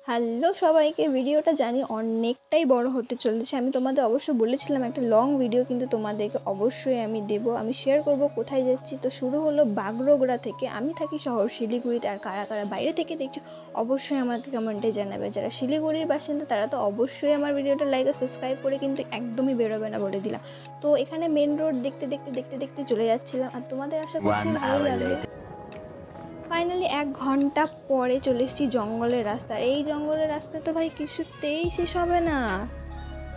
Hello সবাইকে, ভিডিওটা জানি অনেকটাই বড় হতে চলেছে। আমি তোমাদের অবশ্যই বলেছিলাম একটা লং ভিডিও কিন্তু তোমাদেরকে অবশ্যই আমি দেবো। আমি শেয়ার করব কোথায় যাচ্ছি। তো শুরু হলো বাগডোগরা থেকে। আমি থাকি শহর শিলিগুড়িতে, আর কারা কারা বাইরে থেকে দেখছো অবশ্যই আমাকে কমেন্টে জানাবে। যারা শিলিগুড়ির বাসিন্দা তারা তো অবশ্যই আমার ভিডিওটা লাইক আর সাবস্ক্রাইব করে কিন্তু একদমই বেরোবে না বলে দিলাম। তো এখানে মেন রোড দেখতে দেখতে দেখতে দেখতে চলে যাচ্ছিলাম, আর তোমাদের আশা করছি ভালো লাগবে। ফাইনালি 1 ঘন্টা পরে চলে এসেছি জঙ্গলের রাস্তা। এই জঙ্গলের রাস্তা তো ভাই কিছুতেই শেষ হবে না,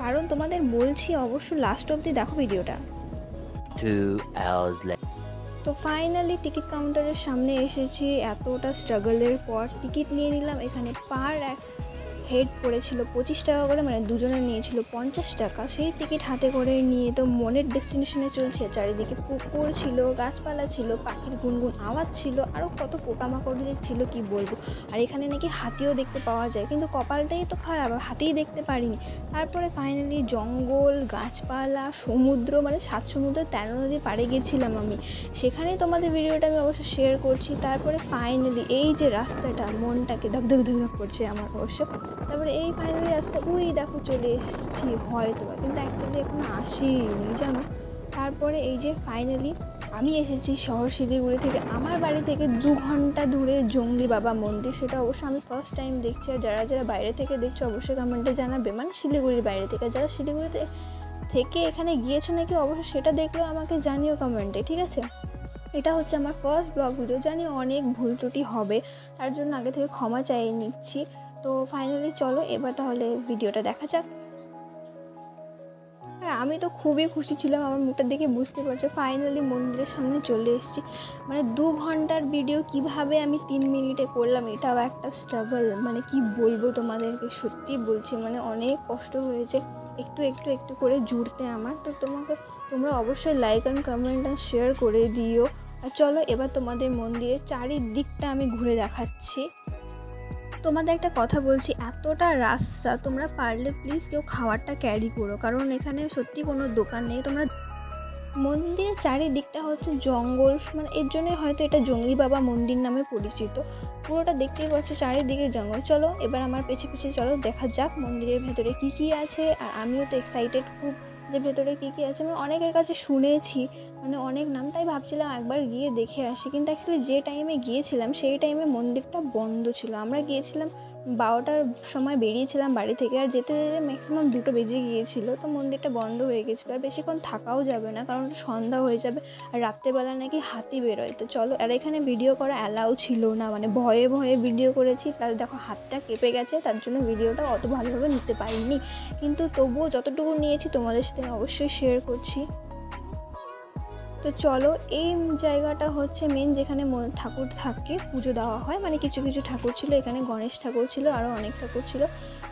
কারণ তোমাদের বলছি অবশ্যই লাস্ট অবধি দেখো ভিডিওটা। 2 hours later. তো ফাইনালি টিকিট কাউন্টারের সামনে এসেছি। এতটা স্ট্রাগলের পর টিকিট নিয়ে নিলাম। এখানে পার এক হেড পড়েছিল 25 টাকা করে, মানে দুজনে নিয়েছিল 50 টাকা। সেই টিকিট হাতে করে নিয়ে তো মনের ডেস্টিনেশনে চলছে। চারিদিকে পুকুর ছিল, গাছপালা ছিল, পাখির গুনগুন আওয়াজ ছিল, আরও কত পোকামাকড় ছিল কি বলবো। আর এখানে নাকি হাতিও দেখতে পাওয়া যায়, কিন্তু কপালটাই তো খারাপ, হাতিই দেখতে পারিনি। তারপরে ফাইনালি জঙ্গল, গাছপালা, সমুদ্র, মানে 7 সমুদ্র 13 নদী পাড়ে গেছিলাম আমি। সেখানেই তোমাদের ভিডিওটা আমি অবশ্য শেয়ার করছি। তারপরে ফাইনালি এই যে রাস্তাটা মনটাকে ধক ধক ধক করছে আমার অবশ্য। তারপরে এই ফাইনালি রাস্তা ওই দেখো চলে এসেছি হয়তো, কিন্তু অ্যাকচুয়ালি এখন আসিনি জানো। তারপরে এই যে ফাইনালি আমি এসেছি শহর শিলিগুড়ি থেকে। আমার বাড়ি থেকে 2 ঘন্টা দূরে জঙ্গলি বাবা মন্দির, সেটা অবশ্য আমি ফার্স্ট টাইম দেখছি। আর যারা যারা বাইরে থেকে দেখছো অবশ্যই কমেন্টে জানাবে, মানে শিলিগুড়ির বাইরে থেকে। যারা শিলিগুড়িতে থেকে এখানে গিয়েছো নাকি অবশ্যই সেটা দেখলেও আমাকে জানিও কমেন্টে, ঠিক আছে। এটা হচ্ছে আমার ফার্স্ট ব্লগ ভিডিও, জানি অনেক ভুল ত্রুটি হবে, তার জন্য আগে থেকে ক্ষমা চাইয়ে নিচ্ছি। তো ফাইনালি চলো এবার তাহলে ভিডিওটা দেখা যাক। আর আমি তো খুবই খুশি ছিলাম, আমার মুখটা দেখে বুঝতে পারছো। ফাইনালি মন্দিরের সামনে চলে এসেছি। মানে 2 ঘন্টার ভিডিও কিভাবে আমি 3 মিনিটে করলাম, এটাও একটা স্ট্রাগল। মানে কি বলবো তোমাদেরকে, সত্যি বলছি, মানে অনেক কষ্ট হয়েছে একটু একটু একটু করে জুড়তে আমার। তো তোমরা অবশ্যই like and comment and share করে দিও। আর চলো এবার তোমাদের মন্দিরের চারিদিকটা আমি ঘুরে দেখাচ্ছি। তোমাদের একটা কথা বলছি, এতটা রাস্তা তোমরা পারলে প্লিজ কেউ খাবারটা ক্যারি করো, কারণ এখানে সত্যি কোনো দোকান নেই। তোমরা মন্দিরের চারিদিকটা হচ্ছে জঙ্গল, মানে এর জন্যই হয়তো এটা জঙ্গলি বাবা মন্দির নামে পরিচিত। পুরোটা দেখতেই পাচ্ছ চারিদিকে জঙ্গল। চলো এবার আমার পেছে পেছে চলো, দেখা যাক মন্দিরের ভেতরে কি কি আছে। আর আমিও তো এক্সাইটেড খুব যে ভেতরে কী কী আছে। আমি অনেকের কাছে শুনেছি, মানে অনেক নাম, তাই ভাবছিলাম একবার গিয়ে দেখে আসি। কিন্তু অ্যাকচুয়ালি যে টাইমে গিয়েছিলাম সেই টাইমে মন্দিরটা বন্ধ ছিল। আমরা গিয়েছিলাম 12টার সময়, বেরিয়েছিলাম বাড়ি থেকে, আর যেতে যেতে ম্যাক্সিমাম 2টো বেজে গিয়েছিলো। তো মন্দিরটা বন্ধ হয়ে গেছিলো, আর বেশিক্ষণ থাকাও যাবে না, কারণ সন্ধ্যা হয়ে যাবে। আর রাত্রেবেলা নাকি হাতি বেরোয়। তো চলো, আর এখানে ভিডিও করা অ্যালাউ ছিল না, মানে ভয়ে ভয়ে ভিডিও করেছি। প্লাস দেখো হাতটা কেঁপে গেছে, তার জন্য ভিডিওটা অত ভালোভাবে নিতে পারিনি। কিন্তু তবুও যতটুকু নিয়েছি তোমাদের সাথে অবশ্যই শেয়ার করছি। তো চলো, এই জায়গাটা হচ্ছে মেন, যেখানে ঠাকুর থাকে, পুজো দেওয়া হয়। মানে কিছু কিছু ঠাকুর ছিল, এখানে গণেশ ঠাকুর ছিল, আরও অনেক ঠাকুর ছিল।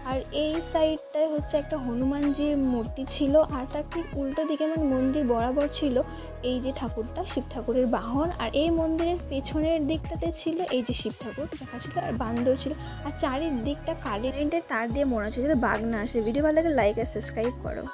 আর এই সাইডটায় হচ্ছে একটা হনুমানজির মূর্তি ছিল, আর তার ঠিক উল্টো দিকে মানে মন্দির বরাবর ছিল এই যে ঠাকুরটা, শিব ঠাকুরের বাহন। আর এই মন্দিরের পেছনের দিকটাতে ছিল এই যে শিব ঠাকুর দেখা ছিল, আর বান্দর ছিল। আর চারিদিকটা কারেন্টের তার দিয়ে মোড়া ছিল, যাতে বাঘ না আসে। ভিডিও ভালো লাগে লাইক আর সাবস্ক্রাইব করো।